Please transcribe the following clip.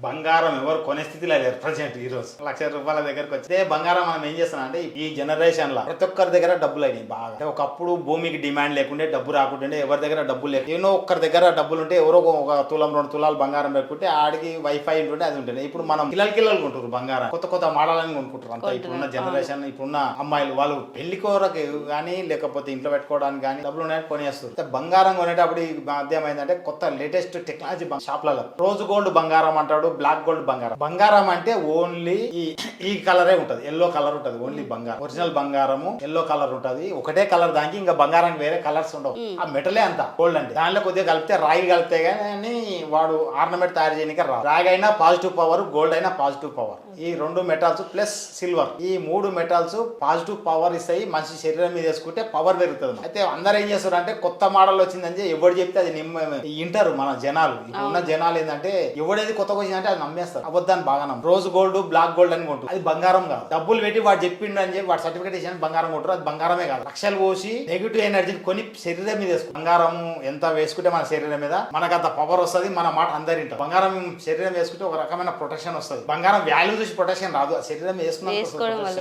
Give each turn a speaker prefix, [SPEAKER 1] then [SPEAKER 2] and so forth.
[SPEAKER 1] బంగారం ఎవరు కొనే స్థితిలో లేరు ప్రజెంట్ ఈ రోజు. ₹1,00,000 దగ్గరకు వచ్చి బంగారం మనం ఏం చేస్తున్నాం అంటే ఈ జనరేషన్ లో ప్రతి ఒక్కరి దగ్గర డబ్బులు అయినాయి బాగా. ఒకప్పుడు భూమికి డిమాండ్ లేకుంటే డబ్బు రాకుంటే ఎవరి దగ్గర డబ్బులు లేకు, ఏమో ఒక్కరి దగ్గర డబ్బులు ఉంటే ఎవరో ఒక తులం 2 తులాలు బంగారం పెట్టుకుంటే ఆడికి వైఫై ఉంటుంటే అది ఉంటుంది. ఇప్పుడు మనం కిల్లలు కొంటారు బంగారం, కొత్త కొత్త మోడల్ కొనుక్కుంటారు అంతా. ఇప్పుడున్న జనరేషన్ ఇప్పుడున్న అమ్మాయిలు వాళ్ళు పెళ్లి కోరకు కానీ లేకపోతే ఇంట్లో పెట్టుకోవడానికి కానీ డబ్బులు ఉన్నాయని కొనేస్తారు. బంగారం కొనేటప్పుడు మాధ్యం ఏంటంటే కొత్త లేటెస్ట్ టెక్నాలజీ షాప్లలో రోజ్ గోల్డ్ బంగారం అంటాడు, బ్లాక్ గోల్డ్ బంగారం. బంగారం అంటే ఓన్లీ ఈ కలరే ఉంటది, ఎల్లో కలర్ ఉంటది. ఓన్లీ బంగారం ఒరిజినల్ బంగారము ఎల్లో కలర్ ఉంటది, ఒకటే కలర్. దానికి ఇంకా బంగారానికి వేరే కలర్స్ ఉండవు. ఆ మెటలే అంత గోల్డ్ అంటే. దానిలో కొద్దిగా కలిపితే రాయి కలిపితే గానీ వాడు ఆర్నమెంట్ తయారు చేయడానికి రాదు. రాగి అయినా పాజిటివ్ పవర్, గోల్డ్ అయినా పాజిటివ్ పవర్. ఈ 2 మెటల్స్ ప్లస్ సిల్వర్, ఈ 3 మెటల్స్ పాజిటివ్ పవర్ ఇస్తాయి. మనిషి శరీరం మీద వేసుకుంటే పవర్ పెరుగుతుంది. అయితే అందరూ ఏం చేస్తారు అంటే కొత్త మోడల్ వచ్చిందని ఎవరు చెప్తే అది ఇంటారు మన జనాలు. ఇప్పుడున్న జనాలు ఏంటంటే ఎవడేది కొత్తగా వచ్చిందంటే అది నమ్మేస్తారు. అబద్ధాన్ని బాగా నమ్మ. రోజ్ గోల్డ్ బ్లాక్ గోల్డ్ అని కొంటారు, అది బంగారం కాదు. డబ్బులు పెట్టి వాడు చెప్పిండు అని చెప్పి వాడు సర్టిఫికేట్ ఇచ్చి బంగారం కొంటారు, అది బంగారమే కాదు. లక్షలు పోసి నెగిటివ్ ఎనర్జీని కొని శరీరం మీద వేసుకుంటారు. బంగారం ఎంత వేసుకుంటే మన శరీరం మీద మనకు అంత పవర్ వస్తుంది, మన మాట అందరి ఇంటారు. బంగారం శరీరం వేసుకుంటే ఒక రకమైన ప్రొటెక్షన్ వస్తుంది. బంగారం వాల్యూ చూసి ప్రొటెక్షన్ రాదు, శరీరం వేసుకున్న